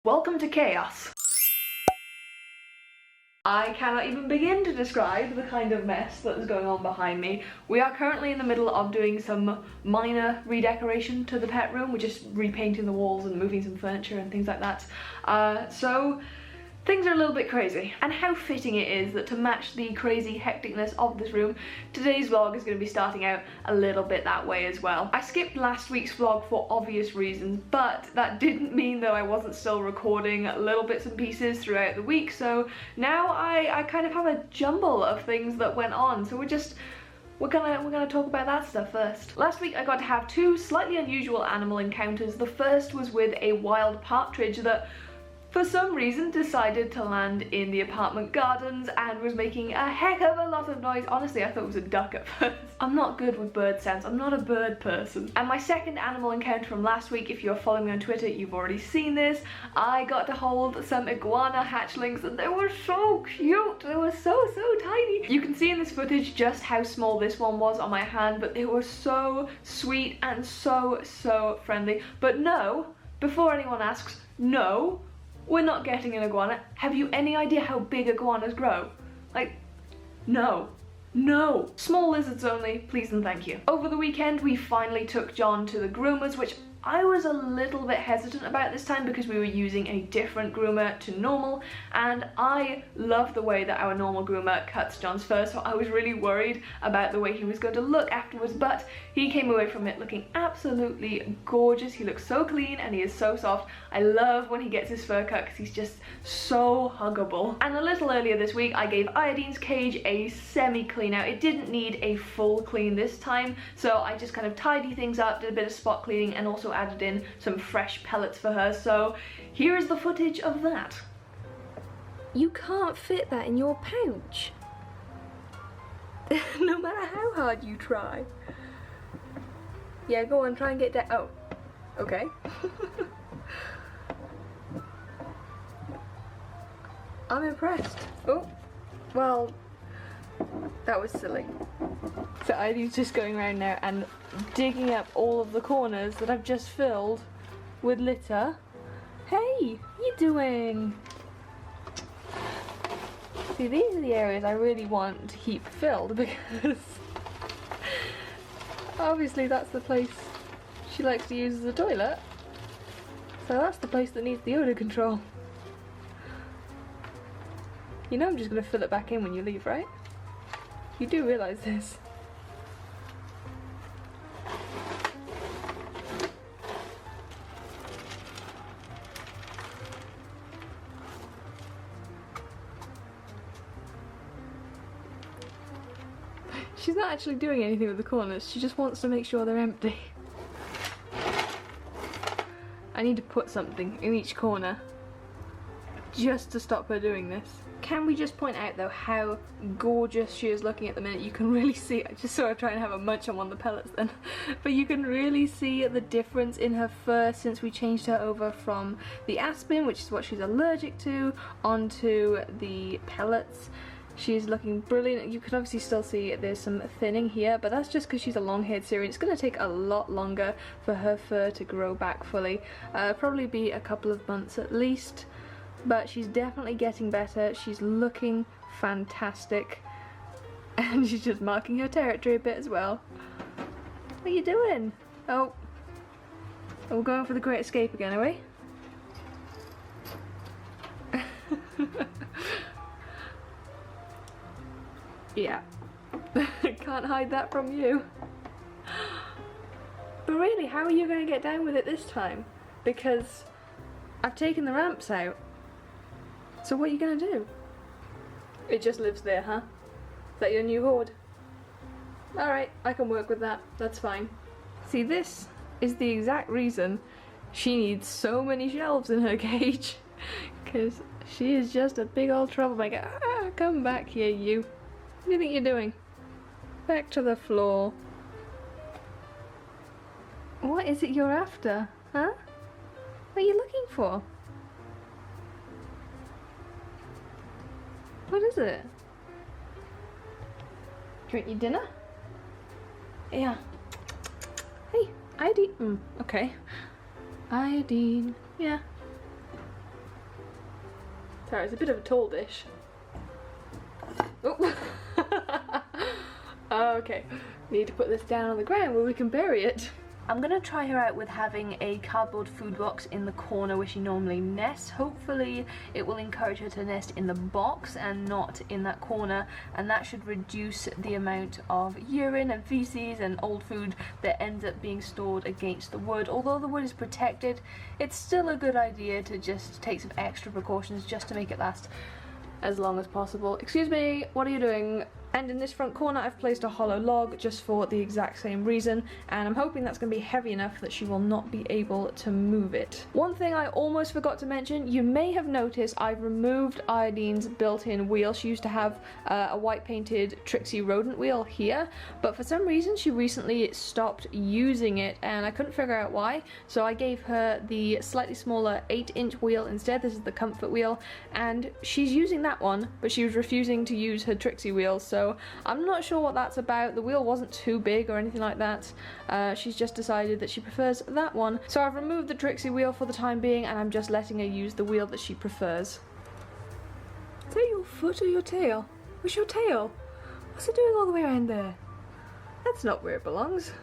Welcome to chaos. I cannot even begin to describe the kind of mess that is going on behind me. We are currently in the middle of doing some minor redecoration to the pet room. We're just repainting the walls and moving some furniture and things like that. So things are a little bit crazy, and how fitting it is that to match the crazy hecticness of this room, today's vlog is going to be starting out a little bit that way as well. I skipped last week's vlog for obvious reasons, but that didn't mean that I wasn't still recording little bits and pieces throughout the week, so now I kind of have a jumble of things that went on, so we're gonna talk about that stuff first. Last week I got to have two slightly unusual animal encounters. The first was with a wild partridge that for some reason decided to land in the apartment gardens and was making a heck of a lot of noise. Honestly, I thought it was a duck at first. I'm not good with bird sounds. I'm not a bird person. And my second animal encounter from last week, if you're following me on Twitter, you've already seen this. I got to hold some iguana hatchlings and they were so cute. They were so tiny. You can see in this footage just how small this one was on my hand, but they were so sweet and so friendly. But no, before anyone asks, no, we're not getting an iguana. Have you any idea how big iguanas grow? Like, no. No! Small lizards only, please and thank you. Over the weekend, we finally took John to the groomers, which I was a little bit hesitant about this time because we were using a different groomer to normal, and I love the way that our normal groomer cuts John's fur, so I was really worried about the way he was going to look afterwards, but he came away from it looking absolutely gorgeous. He looks so clean and he is so soft. I love when he gets his fur cut because he's just so huggable. And a little earlier this week, I gave Iodine's cage a semi-clean out. It didn't need a full clean this time, so I just kind of tidied things up, did a bit of spot cleaning, and also added in some fresh pellets for her, so here is the footage of that. You can't fit that in your pouch. No matter how hard you try. Yeah, go on, try and get down. Oh, okay. I'm impressed. Oh, well, that was silly. So Ivy's just going around now and digging up all of the corners that I've just filled with litter. Hey, what are you doing? See, these are the areas I really want to keep filled because obviously that's the place she likes to use as a toilet. So that's the place that needs the odour control. You know I'm just going to fill it back in when you leave, right? You do realise this. She's not actually doing anything with the corners, she just wants to make sure they're empty. I need to put something in each corner just to stop her doing this. Can we just point out though how gorgeous she is looking at the minute? You can really see, I just saw her try and have a munch on one of the pellets then, but you can really see the difference in her fur since we changed her over from the aspen, which is what she's allergic to, onto the pellets. She's looking brilliant. You can obviously still see there's some thinning here, but that's just because she's a long-haired Syrian. It's going to take a lot longer for her fur to grow back fully. Probably be a couple of months at least. But she's definitely getting better. She's looking fantastic. And she's just marking her territory a bit as well. What are you doing? Oh. We're going for the Great Escape again, are we? Yeah. Can't hide that from you. But really, how are you going to get down with it this time? Because I've taken the ramps out. So what are you going to do? It just lives there, huh? Is that your new hoard? Alright, I can work with that. That's fine. See, this is the exact reason she needs so many shelves in her cage. Because she is just a big old troublemaker. Ah, come back here, you. What do you think you're doing? Back to the floor. What is it you're after? Huh? What are you looking for? What is it? Do you want your dinner? Yeah. Hey, Iodine. Okay. Iodine. Yeah. Sorry, it's a bit of a tall dish. Oh. Okay, need to put this down on the ground where we can bury it. I'm gonna try her out with having a cardboard food box in the corner where she normally nests. Hopefully it will encourage her to nest in the box and not in that corner, and that should reduce the amount of urine and feces and old food that ends up being stored against the wood. Although the wood is protected, it's still a good idea to just take some extra precautions just to make it last as long as possible. Excuse me, what are you doing? And in this front corner I've placed a hollow log just for the exact same reason, and I'm hoping that's going to be heavy enough that she will not be able to move it. One thing I almost forgot to mention, you may have noticed I've removed Iodine's built-in wheel. She used to have a white painted Trixie rodent wheel here, but for some reason she recently stopped using it and I couldn't figure out why, so I gave her the slightly smaller 8-inch wheel instead. This is the comfort wheel, and she's using that one, but she was refusing to use her Trixie wheel, so I'm not sure what that's about. The wheel wasn't too big or anything like that. She's just decided that she prefers that one. So I've removed the Trixie wheel for the time being and I'm just letting her use the wheel that she prefers. Is that your foot or your tail? Where's your tail? What's it doing all the way around there? That's not where it belongs.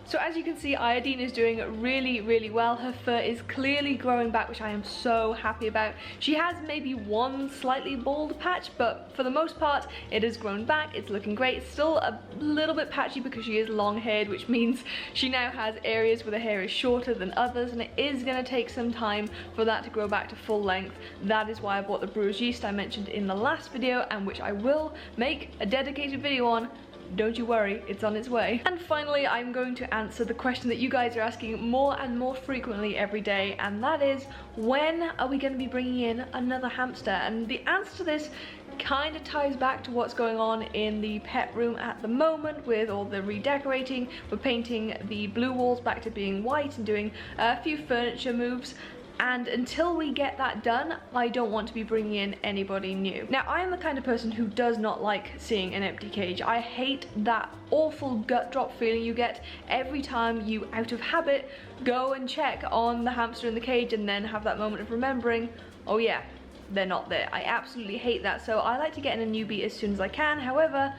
So as you can see, Iodine is doing really, really well. Her fur is clearly growing back, which I am so happy about. She has maybe one slightly bald patch, but for the most part, it has grown back. It's looking great. It's still a little bit patchy because she is long-haired, which means she now has areas where the hair is shorter than others, and it is going to take some time for that to grow back to full length. That is why I bought the bruised yeast I mentioned in the last video, and which I will make a dedicated video on. Don't you worry, it's on its way. And finally, I'm going to answer the question that you guys are asking more and more frequently every day, and that is, when are we going to be bringing in another hamster? And the answer to this kind of ties back to what's going on in the pet room at the moment with all the redecorating. We're painting the blue walls back to being white and doing a few furniture moves. And until we get that done, I don't want to be bringing in anybody new. Now, I am the kind of person who does not like seeing an empty cage. I hate that awful gut drop feeling you get every time you, out of habit, go and check on the hamster in the cage and then have that moment of remembering, oh yeah, they're not there. I absolutely hate that, so I like to get in a newbie as soon as I can. However,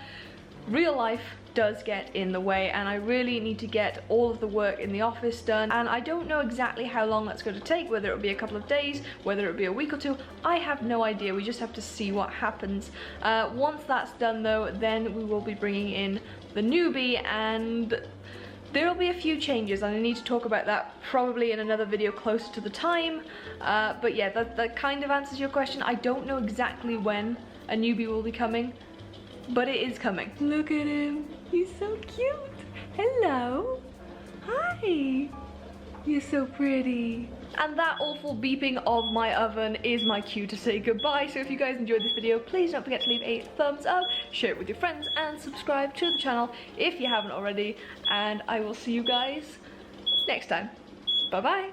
real life does get in the way, and I really need to get all of the work in the office done, and I don't know exactly how long that's going to take, whether it'll be a couple of days, whether it'll be a week or two. I have no idea. We just have to see what happens. Once that's done though, then we will be bringing in the newbie, and there'll be a few changes, and I need to talk about that probably in another video closer to the time. But yeah, that kind of answers your question. I don't know exactly when a newbie will be coming, but it is coming. Look at him, he's so cute. Hello, hi, you're so pretty. And that awful beeping of my oven is my cue to say goodbye. So if you guys enjoyed this video, please don't forget to leave a thumbs up, share it with your friends, and subscribe to the channel if you haven't already. And I will see you guys next time. Bye bye.